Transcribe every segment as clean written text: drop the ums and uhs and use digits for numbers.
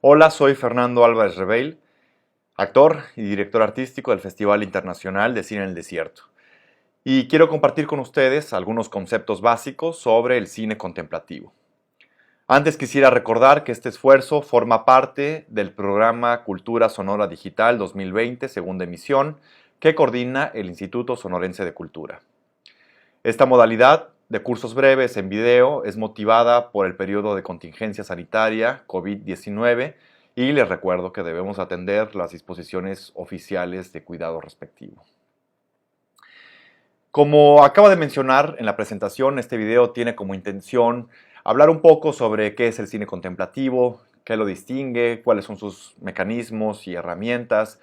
Hola, soy Fernando Álvarez Rebeil, actor y director artístico del Festival Internacional de Cine en el Desierto. Y quiero compartir con ustedes algunos conceptos básicos sobre el cine contemplativo. Antes quisiera recordar que este esfuerzo forma parte del programa Cultura Sonora Digital 2020, segunda emisión, que coordina el Instituto Sonorense de Cultura. Esta modalidad de cursos breves en video es motivada por el periodo de contingencia sanitaria COVID-19 y les recuerdo que debemos atender las disposiciones oficiales de cuidado respectivo. Como acabo de mencionar en la presentación, este video tiene como intención hablar un poco sobre qué es el cine contemplativo, qué lo distingue, cuáles son sus mecanismos y herramientas,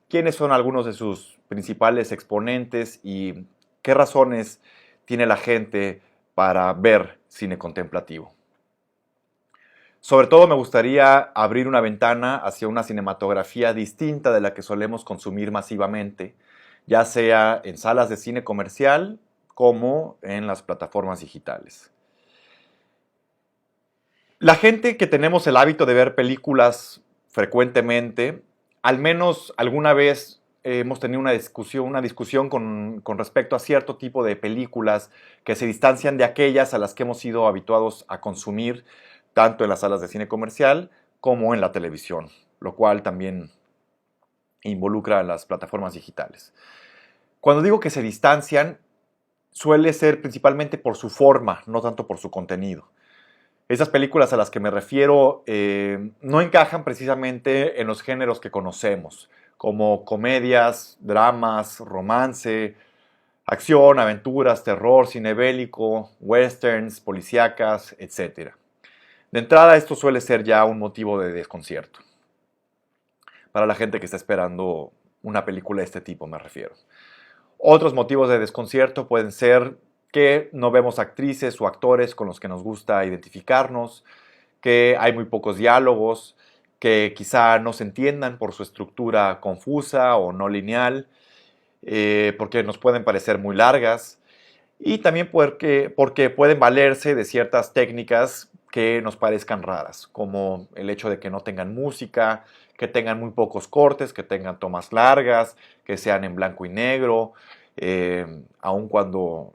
quiénes son algunos de sus principales exponentes y qué razones tiene la gente para ver cine contemplativo. Sobre todo me gustaría abrir una ventana hacia una cinematografía distinta de la que solemos consumir masivamente, ya sea en salas de cine comercial como en las plataformas digitales. La gente que tenemos el hábito de ver películas frecuentemente, al menos alguna vez hemos tenido una discusión con respecto a cierto tipo de películas que se distancian de aquellas a las que hemos sido habituados a consumir, tanto en las salas de cine comercial como en la televisión, lo cual también involucra a las plataformas digitales. Cuando digo que se distancian, suele ser principalmente por su forma, no tanto por su contenido. Esas películas a las que me refiero no encajan precisamente en los géneros que conocemos, como comedias, dramas, romance, acción, aventuras, terror, cine bélico, westerns, policíacas, etc. De entrada, esto suele ser ya un motivo de desconcierto. Para la gente que está esperando una película de este tipo, me refiero. Otros motivos de desconcierto pueden ser que no vemos actrices o actores con los que nos gusta identificarnos, que hay muy pocos diálogos, que quizá no se entiendan por su estructura confusa o no lineal, porque nos pueden parecer muy largas, y también porque pueden valerse de ciertas técnicas que nos parezcan raras, como el hecho de que no tengan música, que tengan muy pocos cortes, que tengan tomas largas, que sean en blanco y negro, aun cuando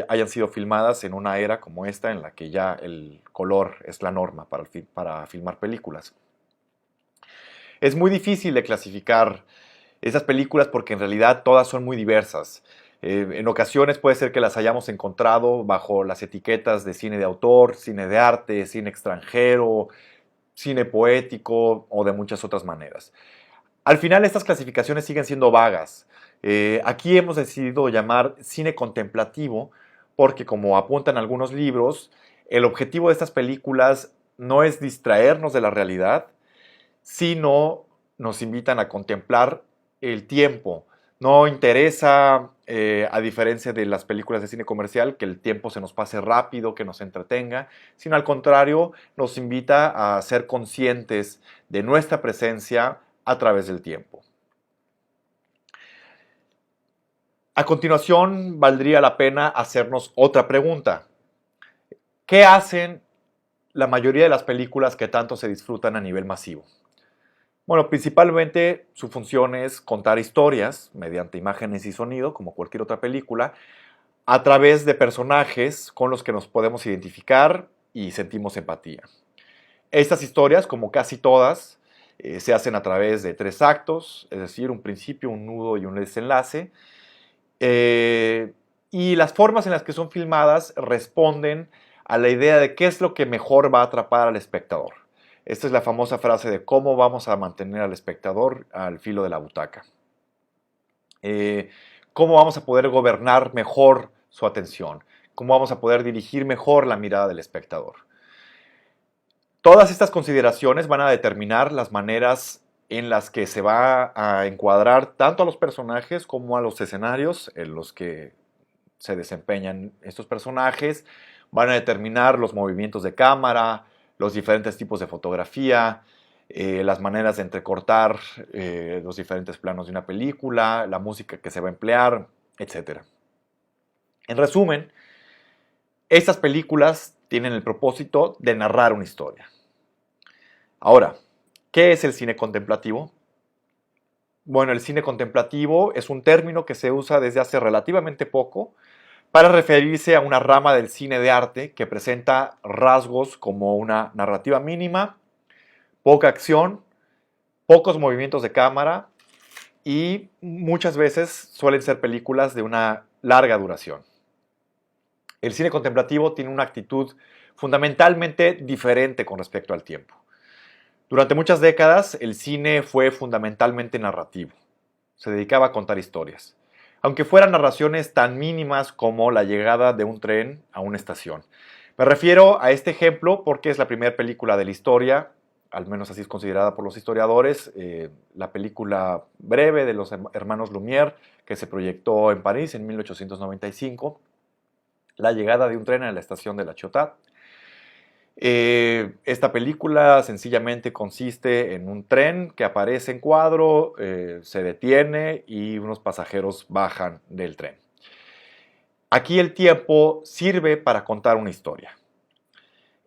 hayan sido filmadas en una era como esta en la que ya el color es la norma para filmar películas. Es muy difícil de clasificar esas películas porque en realidad todas son muy diversas. En ocasiones puede ser que las hayamos encontrado bajo las etiquetas de cine de autor, cine de arte, cine extranjero, cine poético o de muchas otras maneras. Al final estas clasificaciones siguen siendo vagas. Aquí hemos decidido llamar cine contemplativo porque, como apuntan algunos libros, el objetivo de estas películas no es distraernos de la realidad, sino nos invitan a contemplar el tiempo. No interesa, a diferencia de las películas de cine comercial, que el tiempo se nos pase rápido, que nos entretenga, sino al contrario, nos invita a ser conscientes de nuestra presencia a través del tiempo. A continuación, valdría la pena hacernos otra pregunta. ¿Qué hacen la mayoría de las películas que tanto se disfrutan a nivel masivo? Bueno, principalmente su función es contar historias mediante imágenes y sonido, como cualquier otra película, a través de personajes con los que nos podemos identificar y sentimos empatía. Estas historias, como casi todas, se hacen a través de 3 actos, es decir, un principio, un nudo y un desenlace. Eh, y las formas en las que son filmadas responden a la idea de qué es lo que mejor va a atrapar al espectador. Esta es la famosa frase de cómo vamos a mantener al espectador al filo de la butaca. Eh, cómo vamos a poder gobernar mejor su atención, cómo vamos a poder dirigir mejor la mirada del espectador. Todas estas consideraciones van a determinar las maneras en las que se va a encuadrar tanto a los personajes como a los escenarios en los que se desempeñan estos personajes, van a determinar los movimientos de cámara, los diferentes tipos de fotografía, las maneras de entrecortar los diferentes planos de una película, la música que se va a emplear, etc. En resumen, estas películas tienen el propósito de narrar una historia. Ahora, ¿qué es el cine contemplativo? Bueno, el cine contemplativo es un término que se usa desde hace relativamente poco para referirse a una rama del cine de arte que presenta rasgos como una narrativa mínima, poca acción, pocos movimientos de cámara y muchas veces suelen ser películas de una larga duración. El cine contemplativo tiene una actitud fundamentalmente diferente con respecto al tiempo. Durante muchas décadas, el cine fue fundamentalmente narrativo. Se dedicaba a contar historias, aunque fueran narraciones tan mínimas como la llegada de un tren a una estación. Me refiero a este ejemplo porque es la primera película de la historia, al menos así es considerada por los historiadores, la película breve de los hermanos Lumière que se proyectó en París en 1895, la llegada de un tren a la estación de La Ciotat. Esta película sencillamente consiste en un tren que aparece en cuadro, se detiene y unos pasajeros bajan del tren. Aquí el tiempo sirve para contar una historia.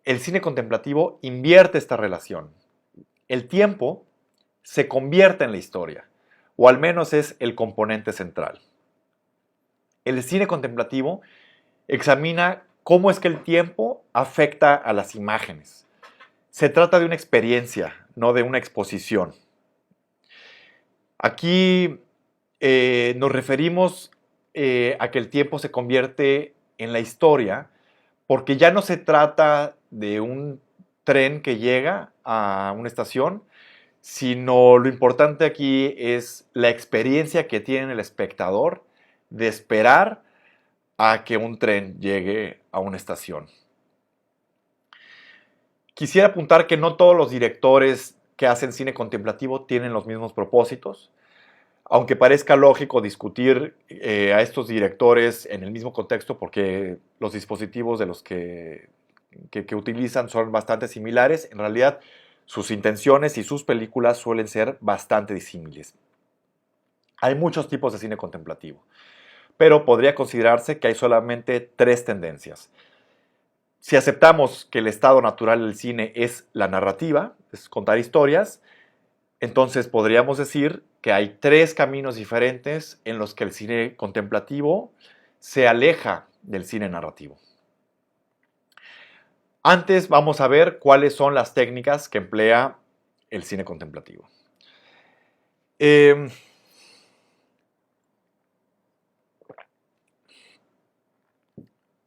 El cine contemplativo invierte esta relación. El tiempo se convierte en la historia, o al menos es el componente central. El cine contemplativo examina cómo es que el tiempo afecta a las imágenes. Se trata de una experiencia, no de una exposición. Aquí nos referimos a que el tiempo se convierte en la historia porque ya no se trata de un tren que llega a una estación, sino lo importante aquí es la experiencia que tiene el espectador de esperar a que un tren llegue a una estación. Quisiera apuntar que no todos los directores que hacen cine contemplativo tienen los mismos propósitos. Aunque parezca lógico discutir a estos directores en el mismo contexto porque los dispositivos de los que utilizan son bastante similares, en realidad sus intenciones y sus películas suelen ser bastante disímiles. Hay muchos tipos de cine contemplativo, pero podría considerarse que hay solamente tres tendencias. Si aceptamos que el estado natural del cine es la narrativa, es contar historias, entonces podríamos decir que hay tres caminos diferentes en los que el cine contemplativo se aleja del cine narrativo. Antes vamos a ver cuáles son las técnicas que emplea el cine contemplativo.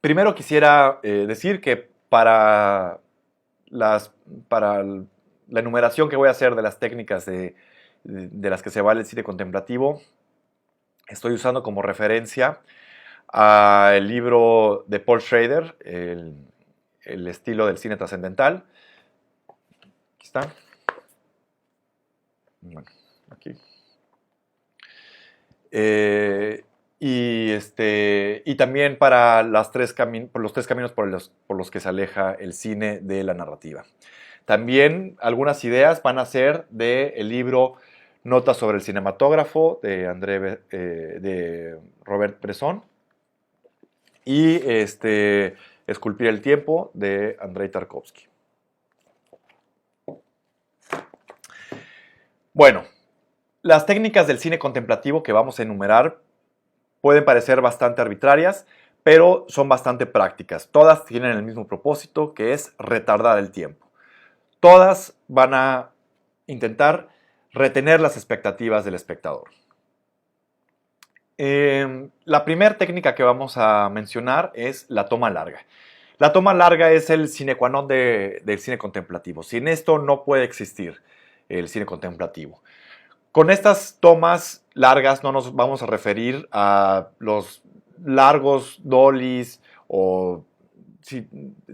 Primero quisiera decir que para la enumeración que voy a hacer de las técnicas de las que se vale el cine contemplativo, estoy usando como referencia el libro de Paul Schrader, el estilo del cine trascendental. Aquí está. Bueno, aquí. Y también para los tres caminos por los que se aleja el cine de la narrativa. También algunas ideas van a ser del libro Notas sobre el cinematógrafo de Robert Bresson y Esculpir el tiempo de Andrei Tarkovsky. Bueno, las técnicas del cine contemplativo que vamos a enumerar pueden parecer bastante arbitrarias, pero son bastante prácticas. Todas tienen el mismo propósito, que es retardar el tiempo. Todas van a intentar retener las expectativas del espectador. La primera técnica que vamos a mencionar es la toma larga. La toma larga es el sine qua non del cine contemplativo. Sin esto no puede existir el cine contemplativo. Con estas tomas largas no nos vamos a referir a los largos dollies o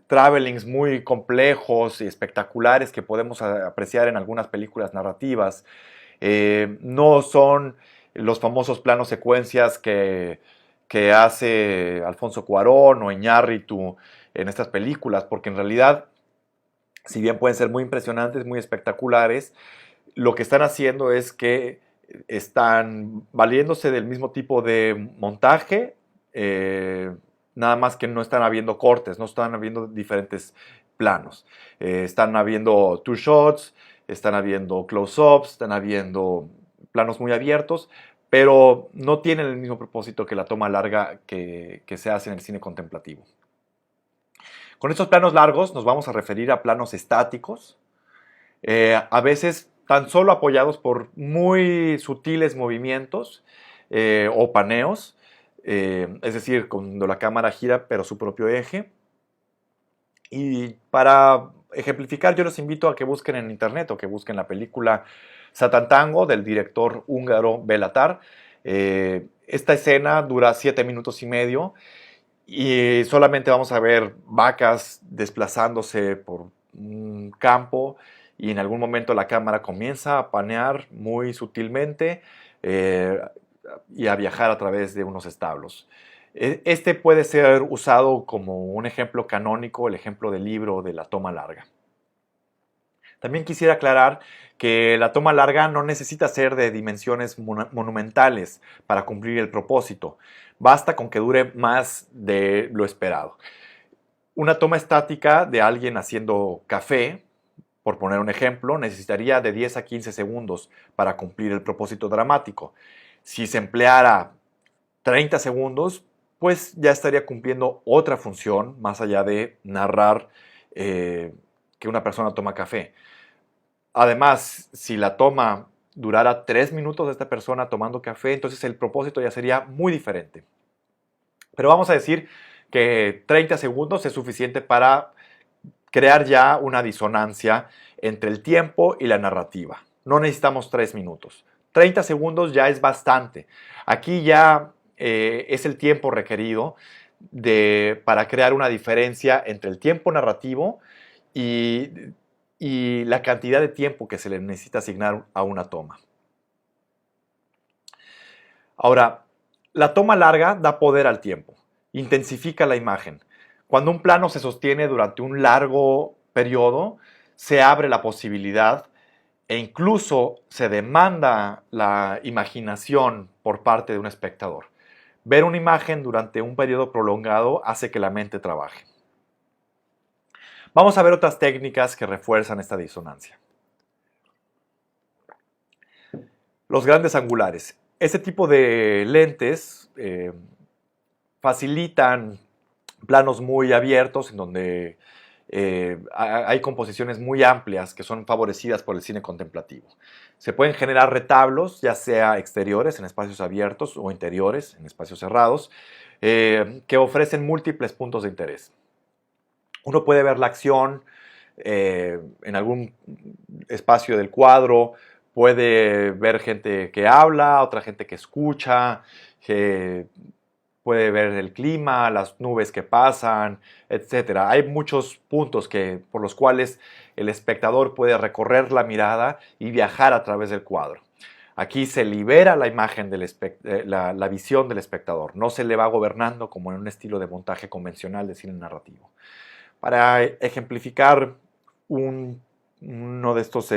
travelings muy complejos y espectaculares que podemos apreciar en algunas películas narrativas. No son los famosos planos secuencias que hace Alfonso Cuarón o Iñárritu en estas películas, porque en realidad, si bien pueden ser muy impresionantes, muy espectaculares, lo que están haciendo es que están valiéndose del mismo tipo de montaje, nada más que no están habiendo cortes, no están habiendo diferentes planos. Están habiendo two shots, están habiendo close-ups, están habiendo planos muy abiertos, pero no tienen el mismo propósito que la toma larga que se hace en el cine contemplativo. Con estos planos largos nos vamos a referir a planos estáticos, a veces tan solo apoyados por muy sutiles movimientos o paneos, es decir, cuando la cámara gira pero su propio eje. Y para ejemplificar, yo los invito a que busquen en internet o que busquen la película Satan Tango del director húngaro Béla Tarr. Esta escena dura 7 minutos y medio y solamente vamos a ver vacas desplazándose por un campo y en algún momento la cámara comienza a panear muy sutilmente eh, y a viajar a través de unos establos. Este puede ser usado como un ejemplo canónico, el ejemplo del libro de la toma larga. También quisiera aclarar que la toma larga no necesita ser de dimensiones monumentales para cumplir el propósito. Basta con que dure más de lo esperado. Una toma estática de alguien haciendo café, por poner un ejemplo, necesitaría de 10 a 15 segundos para cumplir el propósito dramático. Si se empleara 30 segundos, pues ya estaría cumpliendo otra función más allá de narrar que una persona toma café. Además, si la toma durara 3 minutos de esta persona tomando café, entonces el propósito ya sería muy diferente. Pero vamos a decir que 30 segundos es suficiente para crear ya una disonancia entre el tiempo y la narrativa. No necesitamos 3 minutos. 30 segundos ya es bastante. Aquí ya es el tiempo requerido para crear una diferencia entre el tiempo narrativo y la cantidad de tiempo que se le necesita asignar a una toma. Ahora, la toma larga da poder al tiempo, intensifica la imagen. Cuando un plano se sostiene durante un largo periodo, se abre la posibilidad e incluso se demanda la imaginación por parte de un espectador. Ver una imagen durante un periodo prolongado hace que la mente trabaje. Vamos a ver otras técnicas que refuerzan esta disonancia. Los grandes angulares. Este tipo de lentes facilitan planos muy abiertos en donde hay composiciones muy amplias que son favorecidas por el cine contemplativo. Se pueden generar retablos, ya sea exteriores en espacios abiertos o interiores en espacios cerrados, que ofrecen múltiples puntos de interés. Uno puede ver la acción en algún espacio del cuadro, puede ver gente que habla, otra gente que escucha, que puede ver el clima, las nubes que pasan, etc. Hay muchos puntos por los cuales el espectador puede recorrer la mirada y viajar a través del cuadro. Aquí se libera la imagen, la visión del espectador, no se le va gobernando como en un estilo de montaje convencional de cine narrativo. Para ejemplificar uno de estos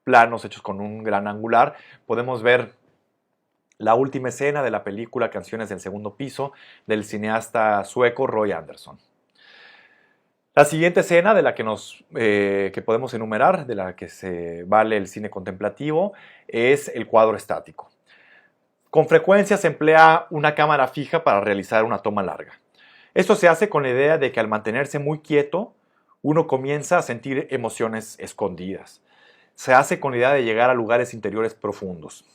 planos hechos con un gran angular, podemos ver la última escena de la película Canciones del Segundo Piso del cineasta sueco Roy Andersson. La siguiente escena de la que podemos enumerar, de la que se vale el cine contemplativo, es el cuadro estático. Con frecuencia se emplea una cámara fija para realizar una toma larga. Esto se hace con la idea de que al mantenerse muy quieto, uno comienza a sentir emociones escondidas. Se hace con la idea de llegar a lugares interiores profundos.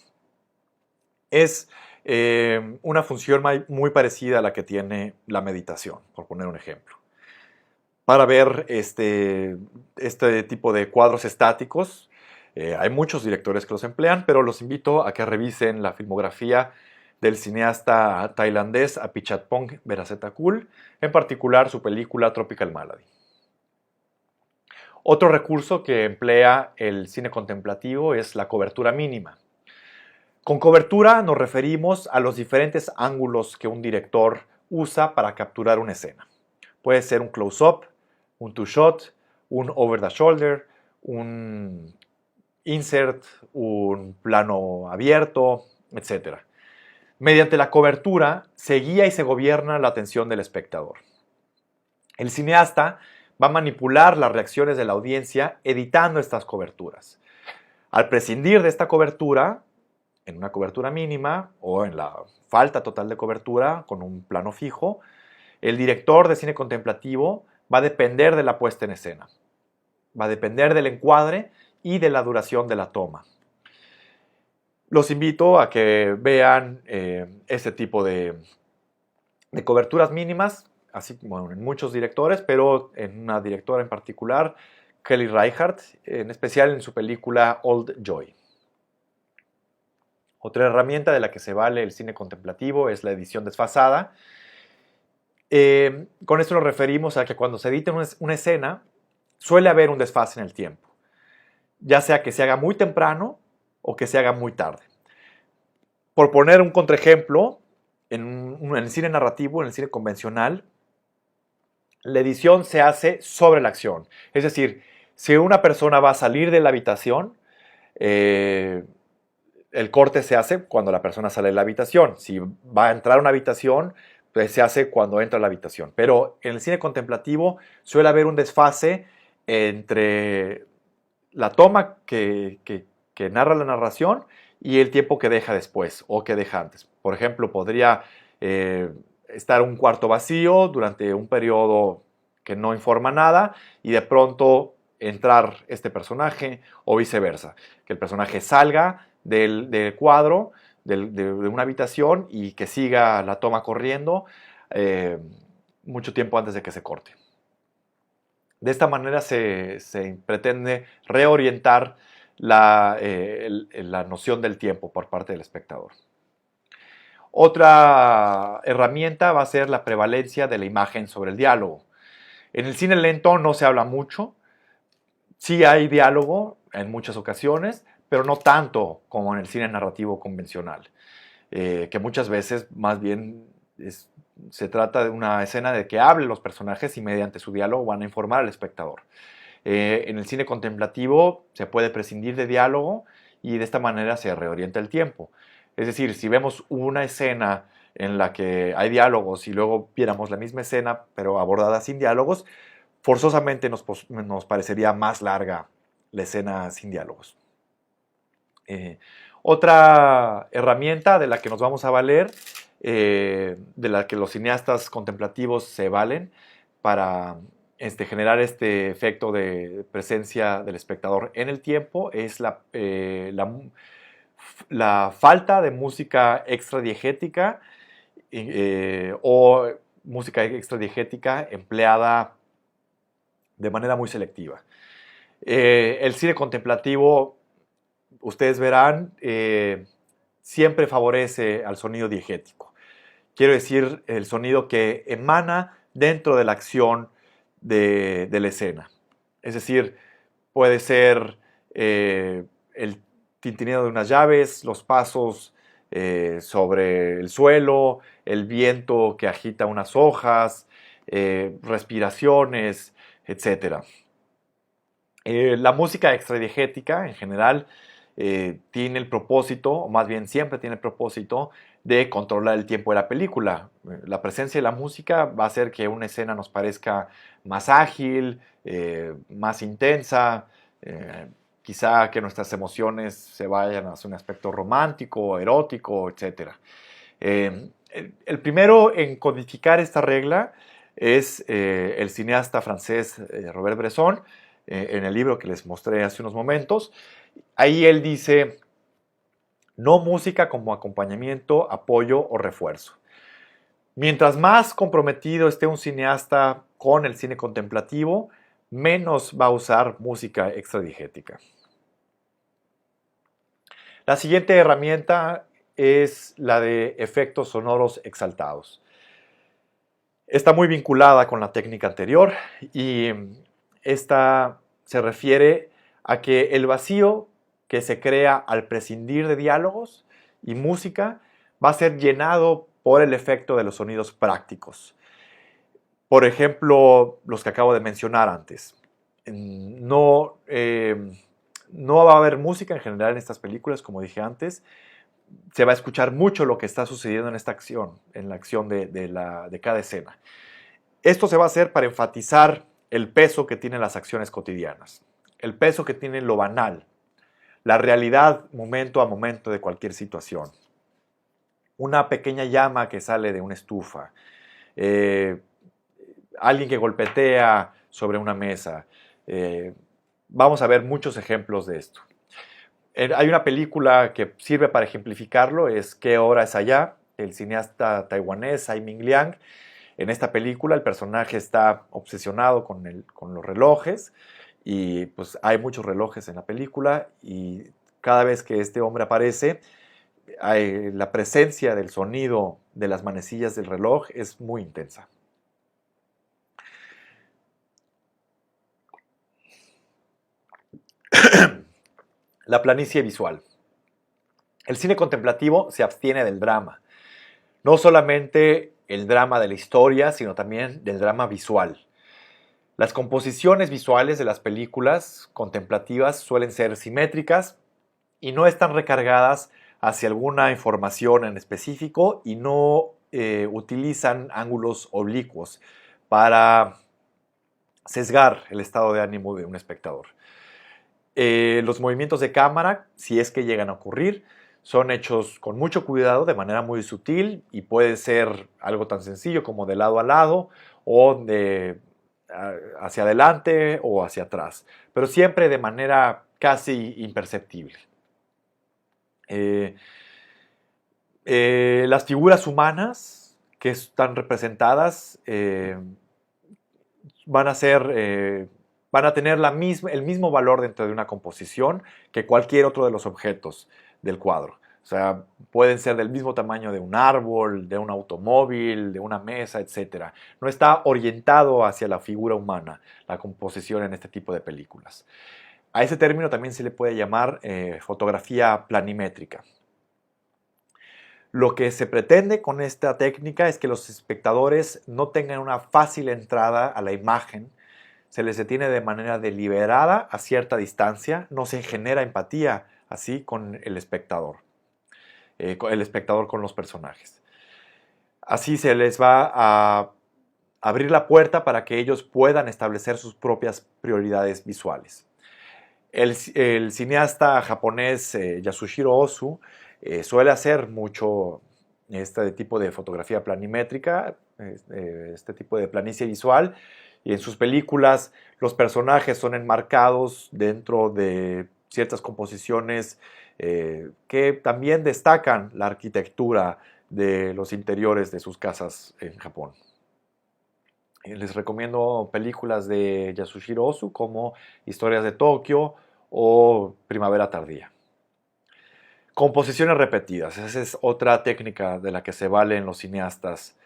Es una función muy parecida a la que tiene la meditación, por poner un ejemplo. Para ver este tipo de cuadros estáticos, hay muchos directores que los emplean, pero los invito a que revisen la filmografía del cineasta tailandés Apichatpong Veerasettakul, en particular su película Tropical Malady. Otro recurso que emplea el cine contemplativo es la cobertura mínima. Con cobertura nos referimos a los diferentes ángulos que un director usa para capturar una escena. Puede ser un close-up, un two-shot, un over the shoulder, un insert, un plano abierto, etc. Mediante la cobertura se guía y se gobierna la atención del espectador. El cineasta va a manipular las reacciones de la audiencia editando estas coberturas. Al prescindir de esta cobertura, en una cobertura mínima o en la falta total de cobertura con un plano fijo, el director de cine contemplativo va a depender de la puesta en escena, va a depender del encuadre y de la duración de la toma. Los invito a que vean este tipo de coberturas mínimas, así como en muchos directores, pero en una directora en particular, Kelly Reichardt, en especial en su película Old Joy. Otra herramienta de la que se vale el cine contemplativo es la edición desfasada. Con esto nos referimos a que cuando se edita una escena, suele haber un desfase en el tiempo, ya sea que se haga muy temprano o que se haga muy tarde. Por poner un contraejemplo, en el cine narrativo, en el cine convencional, la edición se hace sobre la acción. Es decir, si una persona va a salir de la habitación, el corte se hace cuando la persona sale de la habitación. Si va a entrar a una habitación, pues se hace cuando entra a la habitación. Pero en el cine contemplativo suele haber un desfase entre la toma que narra la narración y el tiempo que deja después o que deja antes. Por ejemplo, podría estar un cuarto vacío durante un periodo que no informa nada y de pronto entrar este personaje o viceversa. Que el personaje salga del cuadro, de una habitación y que siga la toma corriendo mucho tiempo antes de que se corte. De esta manera se pretende reorientar la noción del tiempo por parte del espectador. Otra herramienta va a ser la prevalencia de la imagen sobre el diálogo. En el cine lento no se habla mucho, sí hay diálogo en muchas ocasiones, pero no tanto como en el cine narrativo convencional, que muchas veces más bien se trata de una escena de que hablen los personajes y mediante su diálogo van a informar al espectador. En el cine contemplativo se puede prescindir de diálogo y de esta manera se reorienta el tiempo. Es decir, si vemos una escena en la que hay diálogos y luego viéramos la misma escena pero abordada sin diálogos, forzosamente nos parecería más larga la escena sin diálogos. Otra herramienta de la que nos vamos a valer, de la que los cineastas contemplativos se valen para generar este efecto de presencia del espectador en el tiempo, es la falta de música extradiegética o música extradiegética empleada de manera muy selectiva. El cine contemplativo, ustedes verán, siempre favorece al sonido diegético. Quiero decir, el sonido que emana dentro de la acción de la escena. Es decir, puede ser el tintineo de unas llaves, los pasos sobre el suelo, el viento que agita unas hojas, respiraciones, etc. La música extradiegética en general tiene el propósito, o más bien siempre tiene el propósito, de controlar el tiempo de la película. La presencia de la música va a hacer que una escena nos parezca más ágil, más intensa, quizá que nuestras emociones se vayan hacia un aspecto romántico, erótico, etc. El primero en codificar esta regla es el cineasta francés Robert Bresson, en el libro que les mostré hace unos momentos. Ahí él dice: no música como acompañamiento, apoyo o refuerzo. Mientras más comprometido esté un cineasta con el cine contemplativo, menos va a usar música extradiegética. La siguiente herramienta es la de efectos sonoros exaltados. Está muy vinculada con la técnica anterior y esta se refiere a que el vacío que se crea al prescindir de diálogos y música va a ser llenado por el efecto de los sonidos prácticos. Por ejemplo, los que acabo de mencionar antes. No va a haber música en general en estas películas, como dije antes. Se va a escuchar mucho lo que está sucediendo en esta acción, en la acción de cada escena. Esto se va a hacer para enfatizar el peso que tienen las acciones cotidianas, el peso que tiene lo banal, la realidad momento a momento de cualquier situación. Una pequeña llama que sale de una estufa, eh, alguien que golpetea sobre una mesa. Vamos a ver muchos ejemplos de esto. Hay una película que sirve para ejemplificarlo, es ¿Qué hora es allá? El cineasta taiwanés Tsai Ming-liang. En esta película el personaje está obsesionado con los relojes y pues hay muchos relojes en la película y cada vez que este hombre aparece, la presencia del sonido de las manecillas del reloj es muy intensa. La planicie visual. El cine contemplativo se abstiene del drama. No solamente el drama de la historia, sino también del drama visual. Las composiciones visuales de las películas contemplativas suelen ser simétricas y no están recargadas hacia alguna información en específico y no utilizan ángulos oblicuos para sesgar el estado de ánimo de un espectador. Los movimientos de cámara, si es que llegan a ocurrir, son hechos con mucho cuidado, de manera muy sutil, y puede ser algo tan sencillo como de lado a lado o hacia adelante o hacia atrás, pero siempre de manera casi imperceptible. Las figuras humanas que están representadas van a tener el mismo valor dentro de una composición que cualquier otro de los objetos del cuadro. O sea, pueden ser del mismo tamaño de un árbol, de un automóvil, de una mesa, etc. No está orientado hacia la figura humana la composición en este tipo de películas. A ese término también se le puede llamar fotografía planimétrica. Lo que se pretende con esta técnica es que los espectadores no tengan una fácil entrada a la imagen, se les detiene de manera deliberada a cierta distancia, no se genera empatía así con el espectador con los personajes. Así se les va a abrir la puerta para que ellos puedan establecer sus propias prioridades visuales. El cineasta japonés Yasuhiro Ozu suele hacer mucho este tipo de fotografía planimétrica, este tipo de planicie visual, y en sus películas los personajes son enmarcados dentro de ciertas composiciones que también destacan la arquitectura de los interiores de sus casas en Japón. Les recomiendo películas de Yasuhiro Ozu como Historias de Tokio o Primavera Tardía. Composiciones repetidas. Esa es otra técnica de la que se valen los cineastas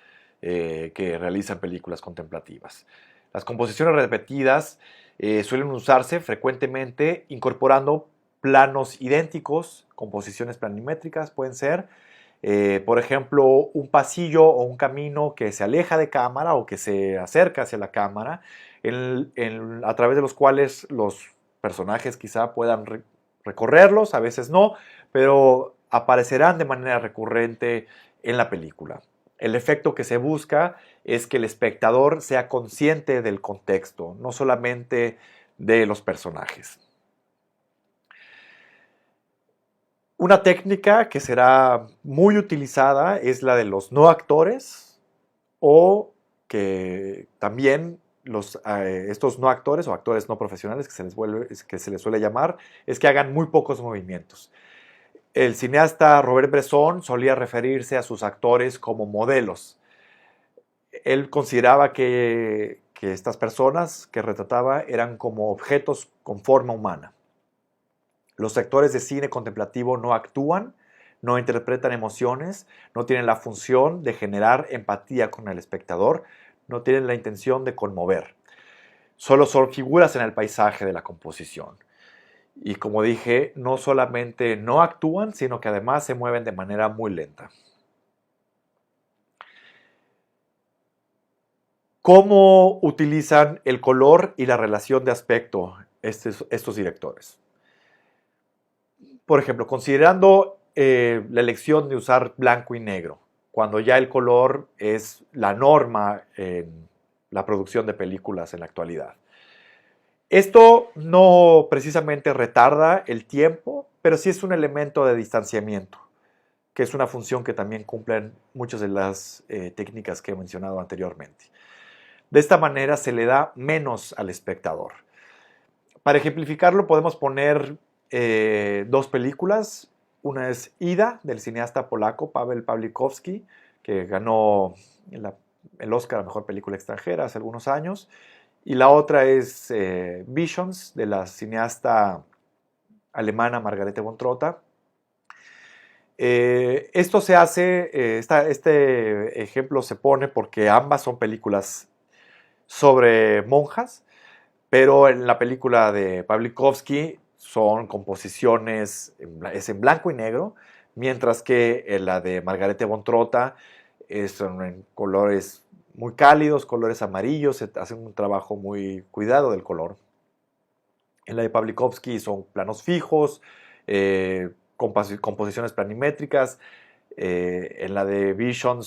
que realizan películas contemplativas. Las composiciones repetidas suelen usarse frecuentemente incorporando planos idénticos, composiciones planimétricas pueden ser, por ejemplo, un pasillo o un camino que se aleja de cámara o que se acerca hacia la cámara, a través de los cuales los personajes quizá puedan recorrerlos, a veces no, pero aparecerán de manera recurrente en la película. El efecto que se busca es que el espectador sea consciente del contexto, no solamente de los personajes. Una técnica que será muy utilizada es la de los no actores o que también estos no actores o actores no profesionales que se les suele llamar es que hagan muy pocos movimientos. El cineasta Robert Bresson solía referirse a sus actores como modelos. Él consideraba que estas personas que retrataba eran como objetos con forma humana. Los actores de cine contemplativo no actúan, no interpretan emociones, no tienen la función de generar empatía con el espectador, no tienen la intención de conmover. Solo son figuras en el paisaje de la composición. Y como dije, no solamente no actúan, sino que además se mueven de manera muy lenta. ¿Cómo utilizan el color y la relación de aspecto estos directores? Por ejemplo, considerando la elección de usar blanco y negro, cuando ya el color es la norma la producción de películas en la actualidad. Esto no precisamente retarda el tiempo, pero sí es un elemento de distanciamiento, que es una función que también cumplen muchas de las técnicas que he mencionado anteriormente. De esta manera se le da menos al espectador. Para ejemplificarlo podemos poner dos películas. Una es Ida, del cineasta polaco Paweł Pawlikowski, que ganó el Oscar a Mejor Película Extranjera hace algunos años. Y la otra es Visions, de la cineasta alemana Margarete von Trotta. Esto se hace, este ejemplo se pone porque ambas son películas sobre monjas, pero en la película de Pawlikowski son composiciones, es en blanco y negro, mientras que en la de Margarete von Trotta son en colores muy cálidos, colores amarillos, se hacen un trabajo muy cuidado del color. En la de Pawlikowski son planos fijos, composiciones planimétricas. En la de Vision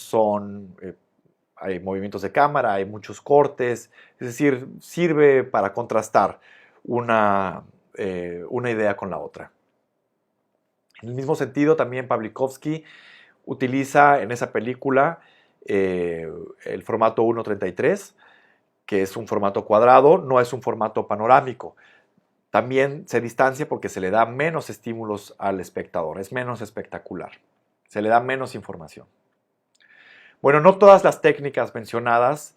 hay movimientos de cámara, hay muchos cortes, es decir, sirve para contrastar una idea con la otra. En el mismo sentido, también Pawlikowski utiliza en esa película el formato 1:33, que es un formato cuadrado, no es un formato panorámico. También se distancia porque se le da menos estímulos al espectador, es menos espectacular, se le da menos información. Bueno, no todas las técnicas mencionadas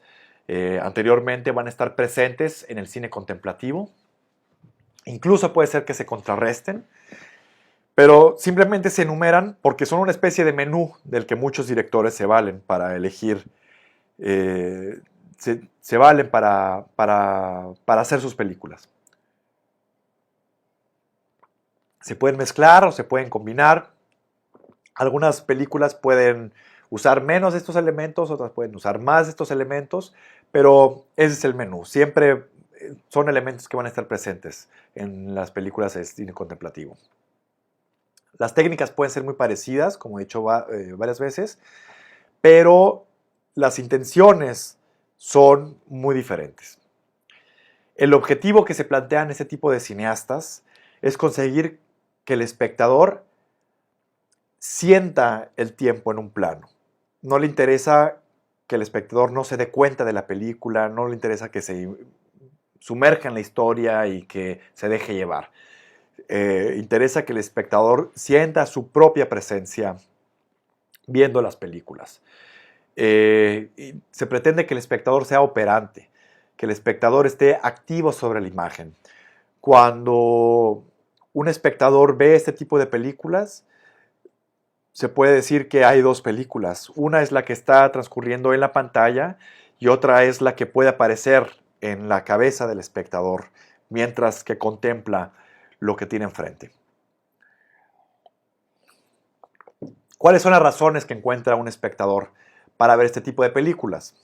anteriormente van a estar presentes en el cine contemplativo. Incluso puede ser que se contrarresten, pero simplemente se enumeran porque son una especie de menú del que muchos directores se valen para elegir, se valen para hacer sus películas. Se pueden mezclar o se pueden combinar. Algunas películas pueden usar menos de estos elementos, otras pueden usar más de estos elementos, pero ese es el menú. Siempre son elementos que van a estar presentes en las películas de cine contemplativo. Las técnicas pueden ser muy parecidas, como he dicho varias veces, pero las intenciones son muy diferentes. El objetivo que se plantean este tipo de cineastas es conseguir que el espectador sienta el tiempo en un plano. No le interesa que el espectador no se dé cuenta de la película, no le interesa que se sumerja en la historia y que se deje llevar. Interesa que el espectador sienta su propia presencia viendo las películas. Y se pretende que el espectador sea operante, que el espectador esté activo sobre la imagen. Cuando un espectador ve este tipo de películas, se puede decir que hay dos películas. Una es la que está transcurriendo en la pantalla y otra es la que puede aparecer en la cabeza del espectador mientras que contempla lo que tiene enfrente. ¿Cuáles son las razones que encuentra un espectador para ver este tipo de películas?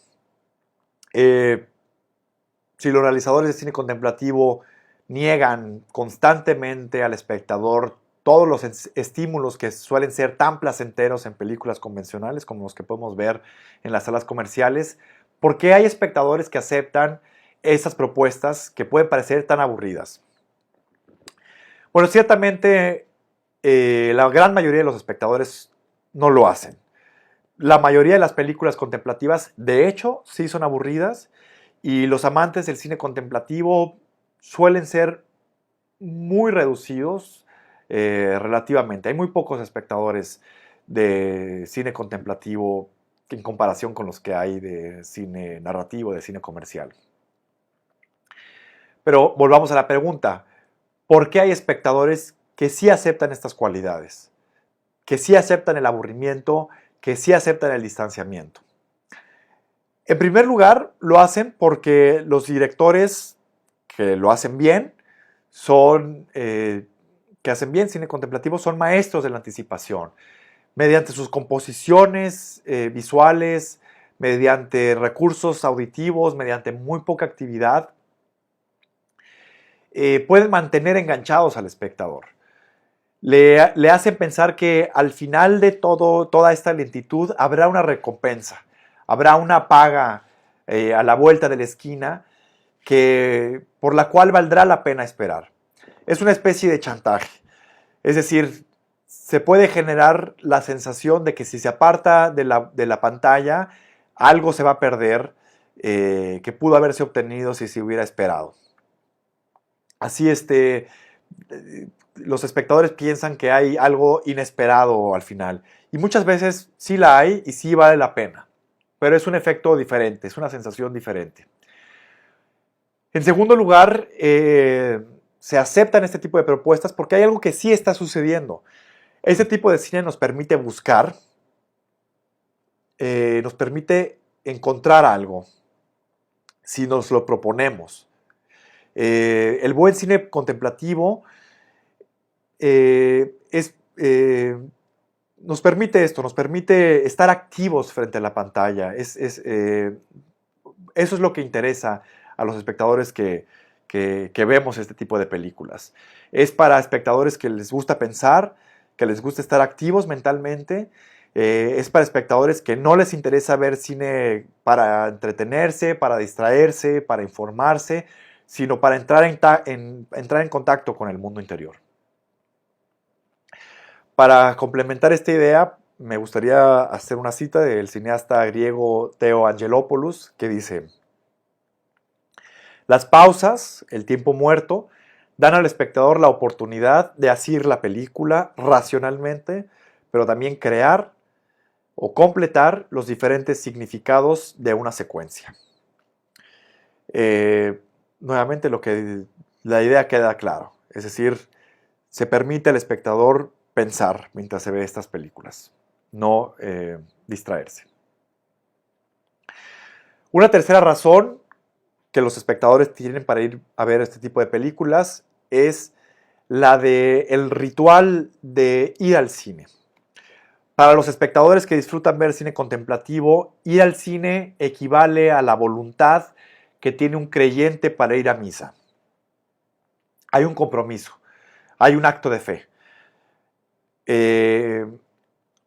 Si los realizadores de cine contemplativo niegan constantemente al espectador todos los estímulos que suelen ser tan placenteros en películas convencionales como los que podemos ver en las salas comerciales, ¿por qué hay espectadores que aceptan esas propuestas que pueden parecer tan aburridas? Bueno, ciertamente la gran mayoría de los espectadores no lo hacen. La mayoría de las películas contemplativas, de hecho, sí son aburridas y los amantes del cine contemplativo suelen ser muy reducidos relativamente. Hay muy pocos espectadores de cine contemplativo en comparación con los que hay de cine narrativo, de cine comercial. Pero volvamos a la pregunta, ¿por qué hay espectadores que sí aceptan estas cualidades? Que sí aceptan el aburrimiento, que sí aceptan el distanciamiento. En primer lugar, lo hacen porque los directores que lo hacen bien que hacen bien cine contemplativo son maestros de la anticipación. Mediante sus composiciones visuales, mediante recursos auditivos, mediante muy poca actividad, pueden mantener enganchados al espectador. Le hacen pensar que al final de toda esta lentitud habrá una recompensa, habrá una paga a la vuelta de la esquina, por la cual valdrá la pena esperar. Es una especie de chantaje. Es decir, se puede generar la sensación de que si se aparta de la pantalla, algo se va a perder que pudo haberse obtenido si se hubiera esperado. Así los espectadores piensan que hay algo inesperado al final. Y muchas veces sí la hay y sí vale la pena. Pero es un efecto diferente, es una sensación diferente. En segundo lugar, se aceptan este tipo de propuestas porque hay algo que sí está sucediendo. Este tipo de cine nos permite buscar, nos permite encontrar algo, si nos lo proponemos. El buen cine contemplativo nos permite esto, nos permite estar activos frente a la pantalla. Eso es lo que interesa a los espectadores que vemos este tipo de películas. Es para espectadores que les gusta pensar, que les gusta estar activos mentalmente. Es para espectadores que no les interesa ver cine para entretenerse, para distraerse, para informarse, sino para entrar en contacto con el mundo interior. Para complementar esta idea, me gustaría hacer una cita del cineasta griego Theo Angelopoulos, que dice: las pausas, el tiempo muerto, dan al espectador la oportunidad de asir la película racionalmente, pero también crear o completar los diferentes significados de una secuencia. Nuevamente la idea queda clara, es decir, se permite al espectador pensar mientras se ve estas películas, no distraerse. Una tercera razón que los espectadores tienen para ir a ver este tipo de películas es la del ritual de ir al cine. Para los espectadores que disfrutan ver cine contemplativo, ir al cine equivale a la voluntad que tiene un creyente para ir a misa. Hay un compromiso, hay un acto de fe.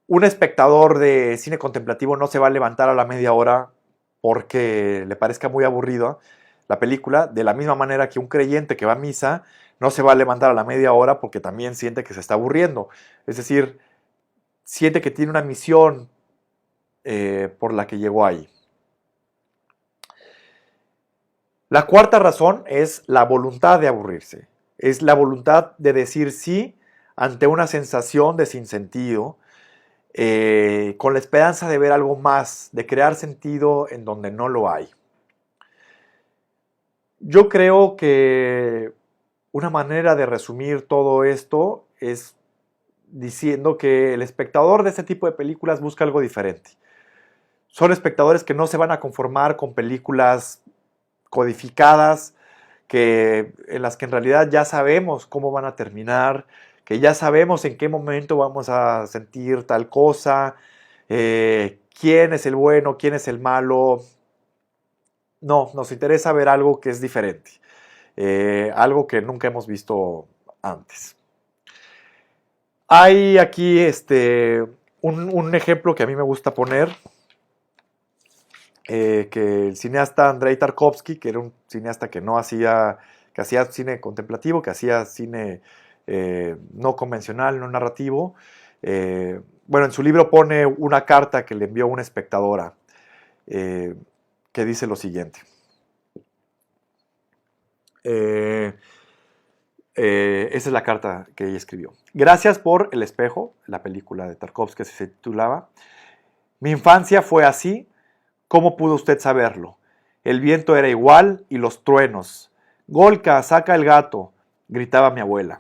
Un espectador de cine contemplativo no se va a levantar a la media hora porque le parezca muy aburrida la película, de la misma manera que un creyente que va a misa no se va a levantar a la media hora porque también siente que se está aburriendo. Es decir, siente que tiene una misión por la que llegó ahí. La cuarta razón es la voluntad de aburrirse. Es la voluntad de decir sí ante una sensación de sinsentido, con la esperanza de ver algo más, de crear sentido en donde no lo hay. Yo creo que una manera de resumir todo esto es diciendo que el espectador de este tipo de películas busca algo diferente. Son espectadores que no se van a conformar con películas codificadas, en las que en realidad ya sabemos cómo van a terminar, que ya sabemos en qué momento vamos a sentir tal cosa, quién es el bueno, quién es el malo. No, nos interesa ver algo que es diferente, algo que nunca hemos visto antes. Hay aquí un ejemplo que a mí me gusta poner, que el cineasta Andrei Tarkovsky, que era un cineasta que hacía cine contemplativo, que hacía cine no convencional, no narrativo. Bueno, en su libro pone una carta que le envió una espectadora que dice lo siguiente. Esa es la carta que ella escribió. Gracias por El espejo, la película de Tarkovsky que se titulaba. Mi infancia fue así. ¿Cómo pudo usted saberlo? El viento era igual y los truenos. Golka, saca el gato, gritaba mi abuela.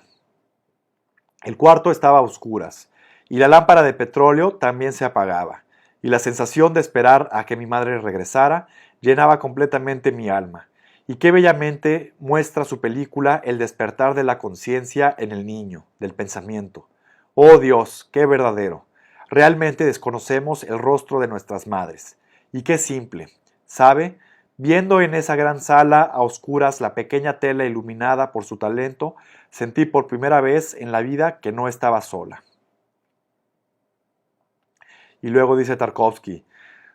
El cuarto estaba a oscuras y la lámpara de petróleo también se apagaba, y la sensación de esperar a que mi madre regresara llenaba completamente mi alma. Y qué bellamente muestra su película el despertar de la conciencia en el niño, del pensamiento. Oh Dios, qué verdadero. Realmente desconocemos el rostro de nuestras madres. Y qué simple, ¿sabe? Viendo en esa gran sala a oscuras la pequeña tela iluminada por su talento, sentí por primera vez en la vida que no estaba sola. Y luego dice Tarkovsky,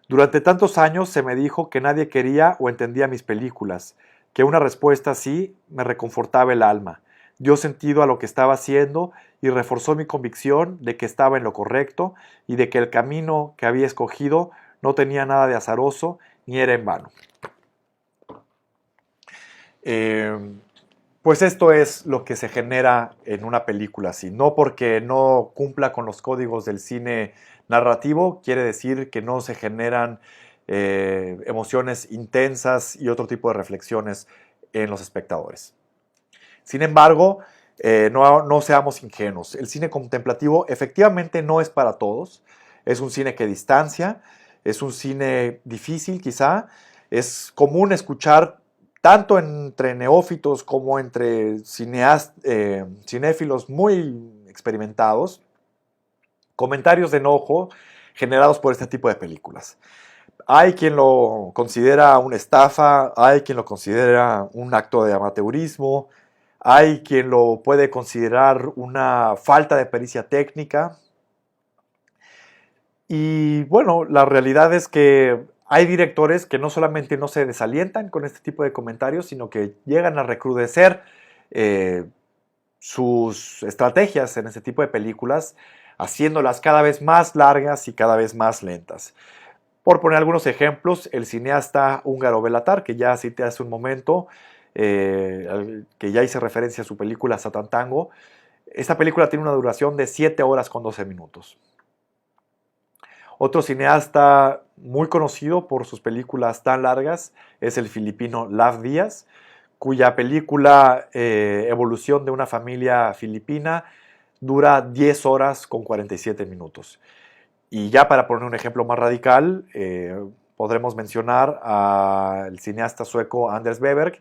Durante tantos años se me dijo que nadie quería o entendía mis películas, que una respuesta así me reconfortaba el alma, dio sentido a lo que estaba haciendo y reforzó mi convicción de que estaba en lo correcto y de que el camino que había escogido no tenía nada de azaroso ni era en vano. Eh, pues esto es lo que se genera en una película así. No porque no cumpla con los códigos del cine narrativo, quiere decir que no se generan emociones intensas y otro tipo de reflexiones en los espectadores. Sin embargo, no seamos ingenuos. El cine contemplativo efectivamente no es para todos. Es un cine que distancia, es un cine difícil quizá. Es común escuchar tanto entre neófitos como entre cinéfilos muy experimentados comentarios de enojo generados por este tipo de películas. Hay quien lo considera una estafa, hay quien lo considera un acto de amateurismo, hay quien lo puede considerar una falta de pericia técnica. Y bueno, la realidad es que hay directores que no solamente no se desalientan con este tipo de comentarios, sino que llegan a recrudecer eh, sus estrategias en este tipo de películas, haciéndolas cada vez más largas y cada vez más lentas. Por poner algunos ejemplos, el cineasta húngaro Béla Tarr, que ya cité hace un momento, que ya hice referencia a su película Satan Tango, esta película tiene una duración de 7 horas con 12 minutos. Otro cineasta muy conocido por sus películas tan largas es el filipino Lav Díaz, cuya película Evolución de una familia filipina dura 10 horas con 47 minutos. Y ya para poner un ejemplo más radical, podremos mencionar al cineasta sueco Anders Weberg,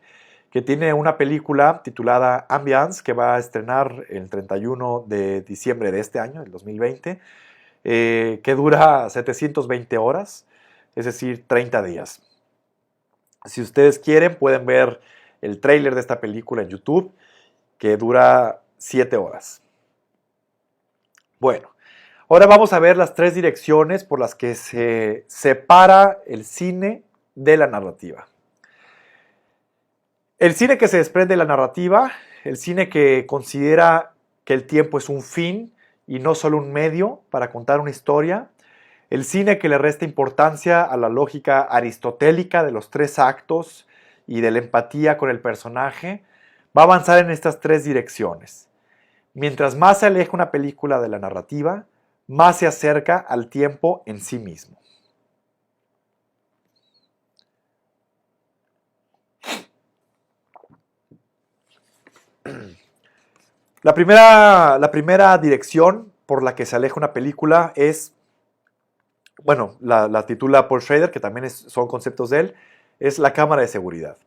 que tiene una película titulada Ambiance, que va a estrenar el 31 de diciembre de este año, el 2020, que dura 720 horas, es decir, 30 días. Si ustedes quieren, pueden ver el tráiler de esta película en YouTube, que dura 7 horas. Bueno, ahora vamos a ver las 3 direcciones por las que se separa el cine de la narrativa. El cine que se desprende de la narrativa, el cine que considera que el tiempo es un fin y no solo un medio para contar una historia, el cine que le resta importancia a la lógica aristotélica de los 3 actos y de la empatía con el personaje, va a avanzar en estas 3 direcciones. Mientras más se aleja una película de la narrativa, más se acerca al tiempo en sí mismo. La primera dirección por la que se aleja una película es, bueno, la titula Paul Schrader, que también son conceptos de él, es la cámara de seguridad.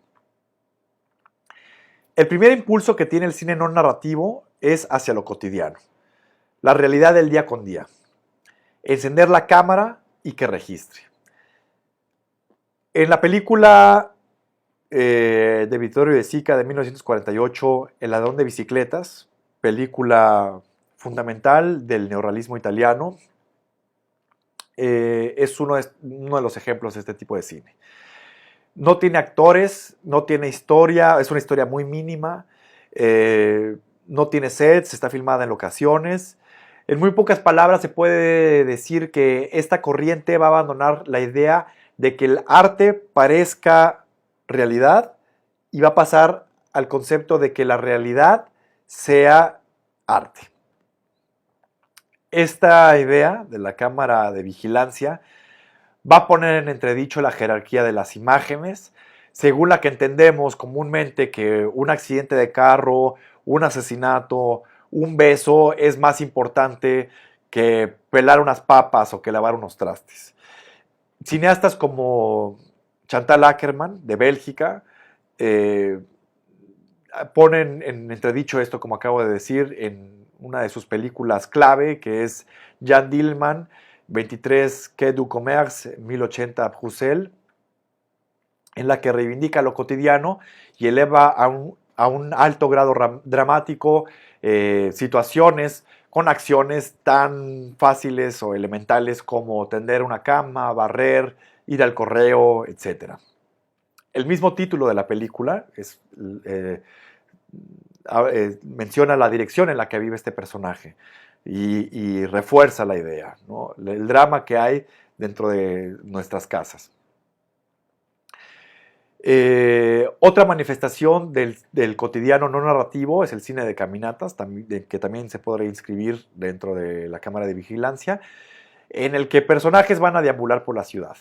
El primer impulso que tiene el cine no narrativo es hacia lo cotidiano, la realidad del día con día. Encender la cámara y que registre. En la película de Vittorio De Sica de 1948, El ladrón de bicicletas, película fundamental del neorrealismo italiano, es uno de los ejemplos de este tipo de cine. No tiene actores, no tiene historia, es una historia muy mínima, no tiene sets, está filmada en locaciones. En muy pocas palabras se puede decir que esta corriente va a abandonar la idea de que el arte parezca realidad y va a pasar al concepto de que la realidad sea arte. Esta idea de la cámara de vigilancia va a poner en entredicho la jerarquía de las imágenes, según la que entendemos comúnmente que un accidente de carro, un asesinato, un beso es más importante que pelar unas papas o que lavar unos trastes. Cineastas como Chantal Akerman, de Bélgica, eh, ponen en entredicho esto, como acabo de decir, en una de sus películas clave, que es Jeanne Dielman, 23 Quai du Commerce, 1080 Bruxelles, en la que reivindica lo cotidiano y eleva a un alto grado dramático situaciones con acciones tan fáciles o elementales como tender una cama, barrer, ir al correo, etc. El mismo título de la película menciona la dirección en la que vive este personaje y refuerza la idea, ¿no? El drama que hay dentro de nuestras casas. Otra manifestación del cotidiano no narrativo es el cine de caminatas, que también se podrá inscribir dentro de la cámara de vigilancia, en el que personajes van a deambular por la ciudad.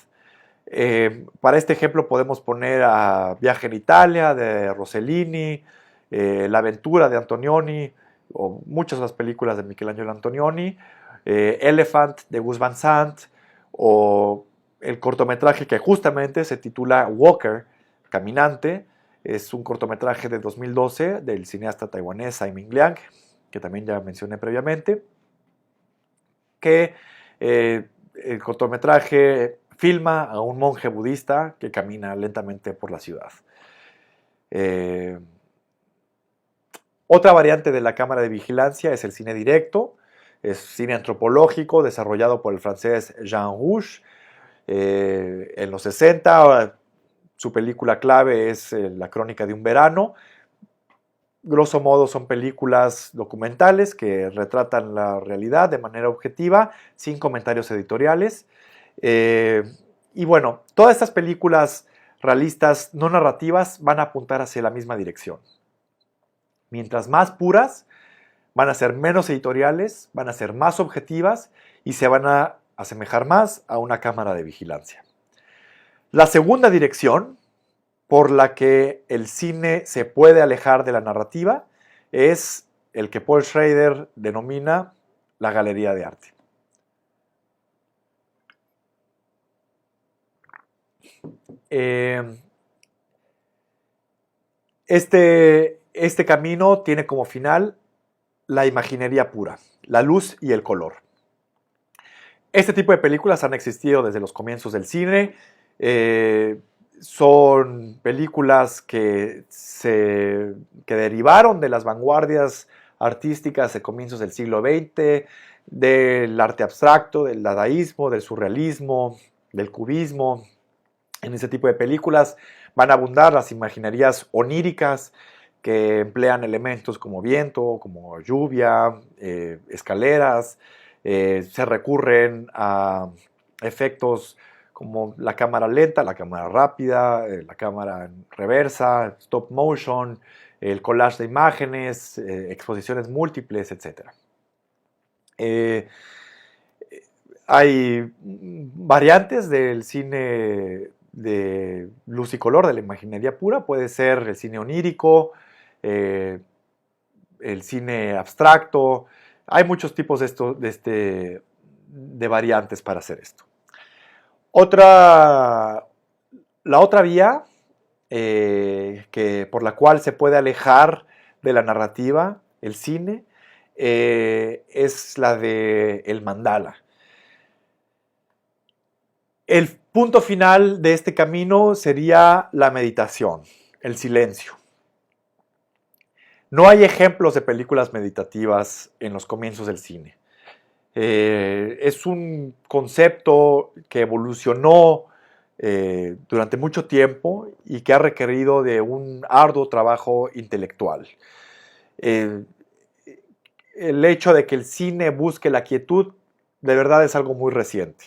Para este ejemplo podemos poner a Viaje en Italia de Rossellini, La aventura de Antonioni, o muchas de las películas de Michelangelo Antonioni, Elephant de Gus Van Sant, o el cortometraje que justamente se titula Walker, Caminante. Es un cortometraje de 2012 del cineasta taiwanés Tsai Ming-liang, que también ya mencioné previamente, que el cortometraje filma a un monje budista que camina lentamente por la ciudad. Otra variante de la cámara de vigilancia es el cine directo, es cine antropológico desarrollado por el francés Jean Rouch. En los 60, su película clave es La crónica de un verano. Grosso modo son películas documentales que retratan la realidad de manera objetiva, sin comentarios editoriales. Y bueno, todas estas películas realistas no narrativas van a apuntar hacia la misma dirección. Mientras más puras, van a ser menos editoriales, van a ser más objetivas y se van a asemejar más a una cámara de vigilancia. La segunda dirección por la que el cine se puede alejar de la narrativa es el que Paul Schrader denomina la galería de arte. Este camino tiene como final la imaginería pura, la luz y el color. Este tipo de películas han existido desde los comienzos del cine. Son películas que derivaron de las vanguardias artísticas de comienzos del siglo XX, del arte abstracto, del dadaísmo, del surrealismo, del cubismo. En ese tipo de películas van a abundar las imaginerías oníricas que emplean elementos como viento, como lluvia, escaleras. Se recurren a efectos como la cámara lenta, la cámara rápida, la cámara en reversa, stop motion, el collage de imágenes, exposiciones múltiples, etc. Hay variantes del cine de luz y color, de la imaginería pura. Puede ser el cine onírico, el cine abstracto. Hay muchos tipos de variantes para hacer esto. La otra vía por la cual se puede alejar de la narrativa, el cine, es la del mandala. El punto final de este camino sería la meditación, el silencio. No hay ejemplos de películas meditativas en los comienzos del cine. Es un concepto que evolucionó durante mucho tiempo y que ha requerido de un arduo trabajo intelectual. El hecho de que el cine busque la quietud de verdad es algo muy reciente.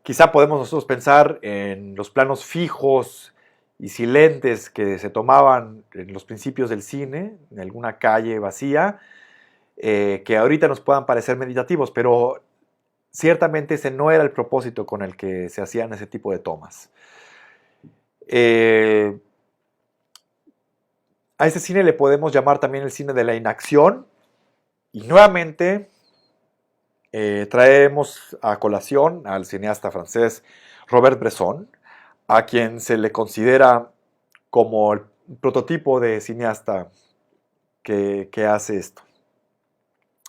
Quizá podemos nosotros pensar en los planos fijos y silentes que se tomaban en los principios del cine, en alguna calle vacía, que ahorita nos puedan parecer meditativos, pero ciertamente ese no era el propósito con el que se hacían ese tipo de tomas. A ese cine le podemos llamar también el cine de la inacción, y nuevamente traemos a colación al cineasta francés Robert Bresson, a quien se le considera como el prototipo de cineasta que hace esto.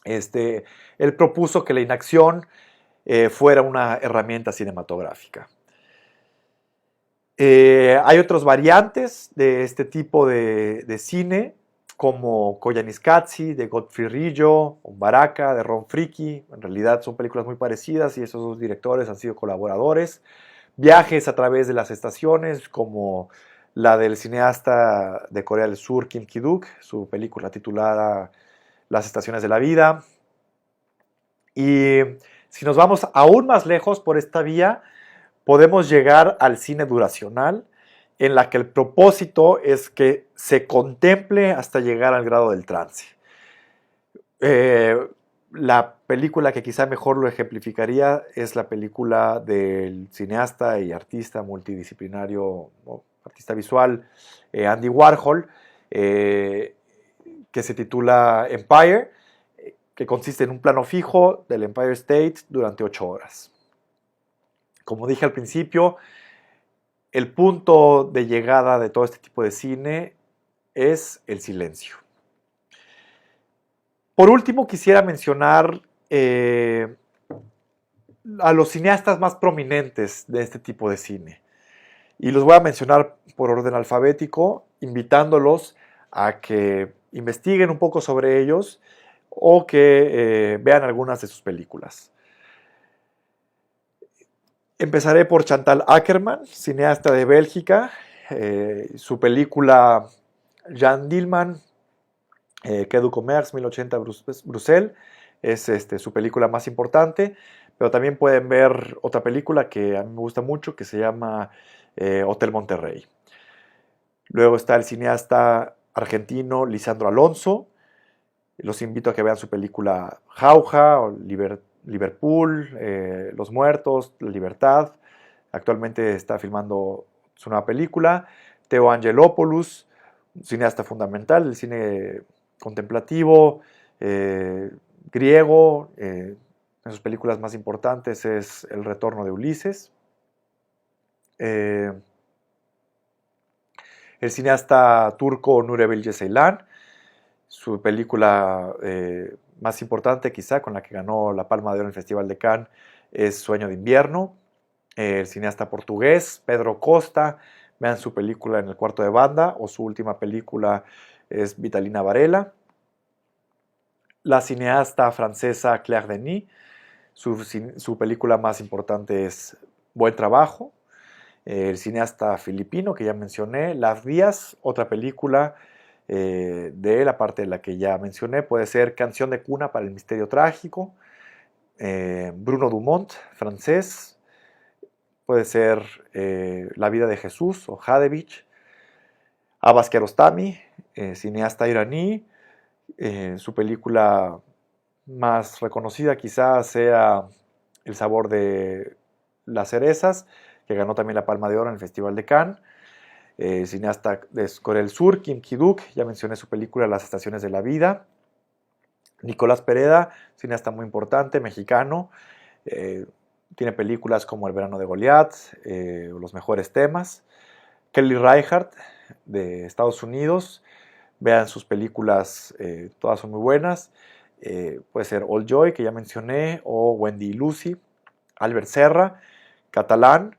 Él propuso que la inacción fuera una herramienta cinematográfica. Hay otras variantes de este tipo de cine, como Koyaanisqatsi de Godfrey Rillo, o Baraka de Ron Fricke. En realidad son películas muy parecidas y esos dos directores han sido colaboradores. Viajes a través de las estaciones, como la del cineasta de Corea del Sur, Kim Ki-duk, su película titulada Las estaciones de la vida. Y si nos vamos aún más lejos por esta vía, podemos llegar al cine duracional, en la que el propósito es que se contemple hasta llegar al grado del trance. La película que quizá mejor lo ejemplificaría es la película del cineasta y artista multidisciplinario, artista visual, Andy Warhol, que se titula Empire, que consiste en un plano fijo del Empire State durante 8 horas. Como dije al principio, el punto de llegada de todo este tipo de cine es el silencio. Por último, quisiera mencionar a los cineastas más prominentes de este tipo de cine. Y los voy a mencionar por orden alfabético, invitándolos a que investiguen un poco sobre ellos o que vean algunas de sus películas. Empezaré por Chantal Akerman, cineasta de Bélgica. Su película Jeanne Dielman, Quai du Commerce, 1080 Bruselas, es su película más importante, pero también pueden ver otra película que a mí me gusta mucho, que se llama Hotel Monterrey. Luego está el cineasta argentino Lisandro Alonso. Los invito a que vean su película Jauja o Liverpool, Los Muertos, La Libertad. Actualmente está filmando su nueva película. Theo Angelopoulos, un cineasta fundamental del cine contemplativo, griego. En sus películas más importantes es El Retorno de Ulises. El cineasta turco Nuri Bilge Ceylan. Su película más importante, quizá, con la que ganó la Palma de Oro en el Festival de Cannes, es Sueño de Invierno. El cineasta portugués Pedro Costa, vean su película En el cuarto de banda, o su última película es Vitalina Varela. La cineasta francesa Claire Denis, su película más importante es Buen Trabajo. El cineasta filipino que ya mencioné, Las Vías, otra película de la parte de la que ya mencioné, puede ser Canción de cuna para el misterio trágico. Bruno Dumont, francés, puede ser La vida de Jesús o Hadevich. Abbas Kiarostami, cineasta iraní, su película más reconocida quizás sea El sabor de las cerezas, que ganó también la Palma de Oro en el Festival de Cannes. Cineasta de Corea del Sur, Kim Ki-duk, ya mencioné su película Las estaciones de la vida. Nicolás Pereda, cineasta muy importante, mexicano, tiene películas como El verano de Goliat, Los mejores temas. Kelly Reichardt, de Estados Unidos, vean sus películas, todas son muy buenas. Puede ser All Joy, que ya mencioné, o Wendy y Lucy. Albert Serra, catalán,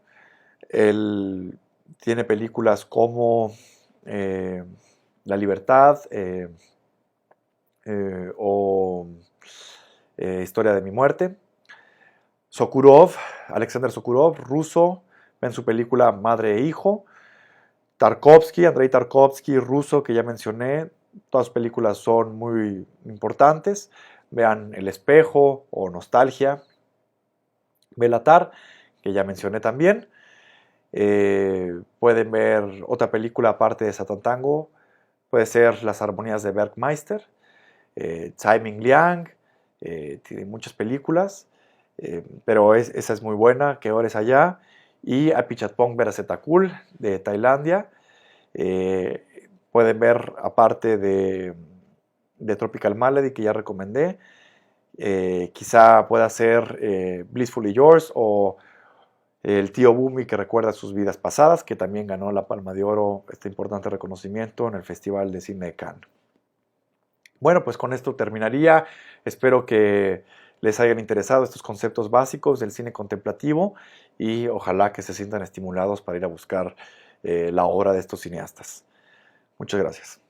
él tiene películas como La Libertad o Historia de mi muerte. Sokurov, Alexander Sokurov, ruso, ven su película Madre e Hijo. Tarkovsky, Andrei Tarkovsky, ruso, que ya mencioné, todas sus películas son muy importantes. Vean El espejo o Nostalgia. Belatar, que ya mencioné también. Pueden ver otra película aparte de Satan Tango, puede ser Las armonías de Bergmeister. Tsai Ming Liang, tiene muchas películas, pero esa es muy buena, Que ores allá. Y Apichatpong Verasetakul, de Tailandia. Pueden ver, aparte de Tropical Malady, que ya recomendé, quizá pueda ser Blissfully Yours o El tío Bumi que recuerda sus vidas pasadas, que también ganó la Palma de Oro, este importante reconocimiento en el Festival de Cine de Cannes. Bueno, pues con esto terminaría. Espero que les hayan interesado estos conceptos básicos del cine contemplativo y ojalá que se sientan estimulados para ir a buscar la obra de estos cineastas. Muchas gracias.